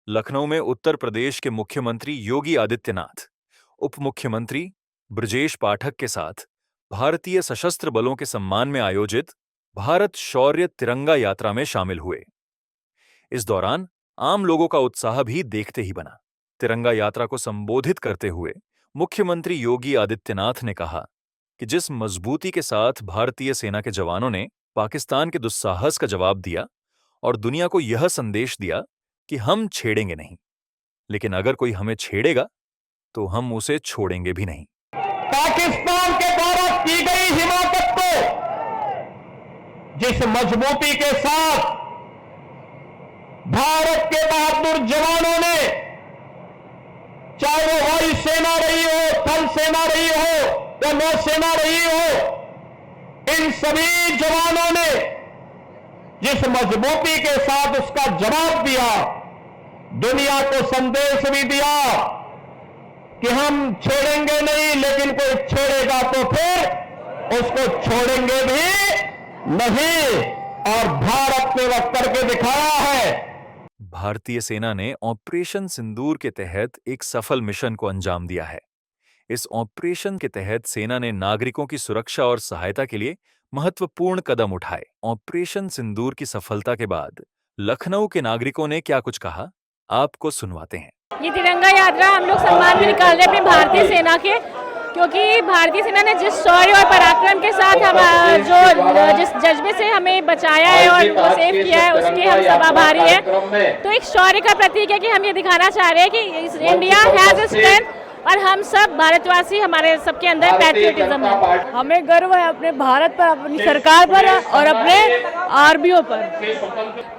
लखनऊ में उत्तर प्रदेश के मुख्यमंत्री योगी आदित्यनाथ, उप मुख्यमंत्री ब्रजेश पाठक के साथ भारतीय सशस्त्र बलों के सम्मान में आयोजित भारत शौर्य तिरंगा यात्रा में शामिल हुए। इस दौरान आम लोगों का उत्साह भी देखते ही बना। तिरंगा यात्रा को संबोधित करते हुए मुख्यमंत्री योगी आदित्यनाथ ने कहा कि जिस मजबूती के साथ भारतीय सेना के जवानों ने पाकिस्तान के दुस्साहस का जवाब दिया और दुनिया को यह संदेश दिया कि हम छेड़ेंगे नहीं, लेकिन अगर कोई हमें छेड़ेगा तो हम उसे छोड़ेंगे भी नहीं। पाकिस्तान के द्वारा की गई हिमाकत को जिस मजबूती के साथ भारत के बहादुर जवानों ने, चाहे वो वायुसेना रही हो, थल सेना रही हो या नौसेना रही हो, इन सभी जवानों ने जिस मजबूती के साथ उसका जवाब दिया, दुनिया को संदेश भी दिया कि हम छेड़ेंगे नहीं, लेकिन कोई छेड़ेगा तो फिर उसको छोड़ेंगे भी नहीं। और भारत ने वह करके दिखाया है। भारतीय सेना ने ऑपरेशन सिंदूर के तहत एक सफल मिशन को अंजाम दिया है। इस ऑपरेशन के तहत सेना ने नागरिकों की सुरक्षा और सहायता के लिए महत्वपूर्ण कदम उठाए। ऑपरेशन सिंदूर की सफलता के बाद लखनऊ के नागरिकों ने क्या कुछ कहा, आपको सुनवाते हैं। ये तिरंगा यात्रा हम लोग सम्मान में निकाल रहे हैं अपनी भारतीय सेना के, क्योंकि भारतीय सेना ने जिस शौर्य और पराक्रम के साथ हम जिस जज्बे से हमें बचाया है और वो सेव किया है, उसके हम सब आभारी हैं। तो एक शौर्य का प्रतीक है कि हम ये दिखाना चाह रहे हैं कि इंडिया हैज स्ट्रेंथ और हम सब भारतवासी, हमारे सबके अंदर पैट्रियटिज्म है। हमें गर्व है अपने भारत पर, अपनी सरकार पर और अपने आर्मियों पर।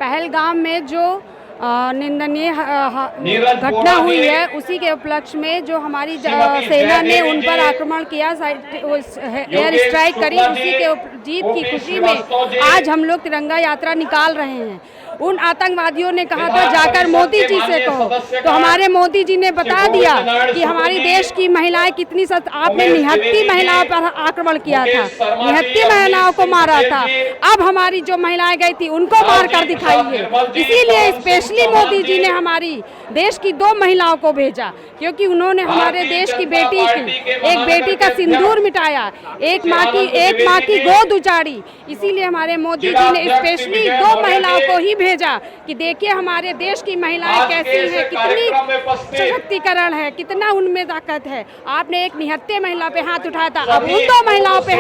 पहलगाम में जो निंदनीय घटना हुई है, उसी के उपलक्ष्य में जो हमारी सेना ने उन पर आक्रमण किया, एयर स्ट्राइक करी, उसी के जीत की खुशी में आज हम लोग तिरंगा यात्रा निकाल रहे हैं। उन आतंकवादियों ने कहा था जाकर मोदी जी से कहो, तो हमारे मोदी जी ने बता दिया कि हमारी देश की महिलाएं कितनी आपने निहत्ती महिलाओं पर आक्रमण किया था, निहत्ती महिलाओं को मारा था। अब हमारी जो महिलाएं गई थी उनको मार कर दिखाई है। इसीलिए स्पेशली मोदी जी ने हमारी देश की 2 महिलाओं को भेजा, क्योंकि उन्होंने हमारे देश की बेटी की, एक बेटी का सिंदूर मिटाया, एक माँ की गोद उजाड़ी। इसीलिए हमारे मोदी जी ने स्पेशली 2 महिलाओं को ही भेजा कि देखिए हमारे देश की महिलाएं कैसी हैं, कितनी सशक्तिकरण है, कितना उनमें ताकत है। आपने एक निहत्ते महिला पे हाथ उठाया था, अब उन 2 महिलाओं पे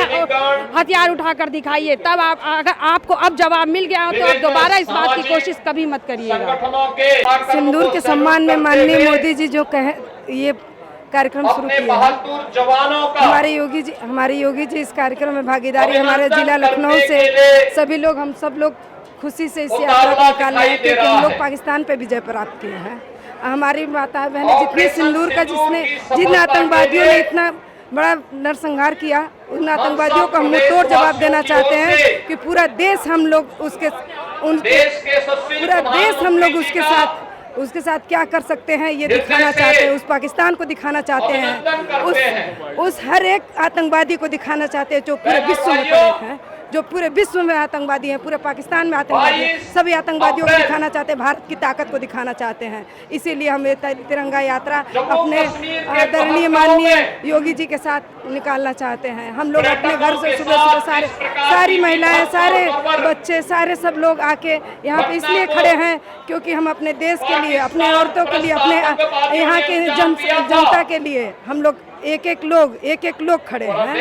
हथियार उठाकर दिखाइए। तब अगर आपको अब जवाब मिल गया हो तो आप दोबारा इस बात की कोशिश कभी मत करिएगा। सिंदूर के सम्मान में माननीय मोदी जी जो कहे ये कार्यक्रम शुरू किया है, हमारे योगी जी इस कार्यक्रम में भागीदारी, हमारे जिला लखनऊ से सभी लोग, हम सब लोग खुशी से इस यात्रा को निकाल रहे हैं, क्योंकि हम लोग पाकिस्तान पे विजय प्राप्त किए हैं। हमारी माता बहनें जितने सिंदूर का जिन आतंकवादियों ने इतना बड़ा नरसंहार किया, उन आतंकवादियों को हम तोड़ जवाब देना चाहते हैं कि पूरा देश हम लोग उसके साथ क्या कर सकते हैं ये दिखाना चाहते हैं। उस पाकिस्तान को दिखाना चाहते हैं, उस हर एक आतंकवादी को दिखाना चाहते हैं जो पूरे विश्व में पड़े हैं, जो पूरे विश्व में आतंकवादी हैं, पूरे पाकिस्तान में आतंकवादी हैं। सभी आतंकवादियों को दिखाना चाहते हैं, भारत की ताकत को दिखाना चाहते हैं। इसीलिए हम ये तिरंगा यात्रा अपने आदरणीय माननीय योगी जी के साथ निकालना चाहते हैं। हम लोग अपने घर से सुबह सारी महिलाएं, सारे बच्चे, सारे सब लोग आके यहाँ पे इसलिए खड़े हैं क्योंकि हम अपने देश के लिए, अपने औरतों के लिए, अपने यहाँ के जनता के लिए हम लोग एक एक लोग खड़े हैं।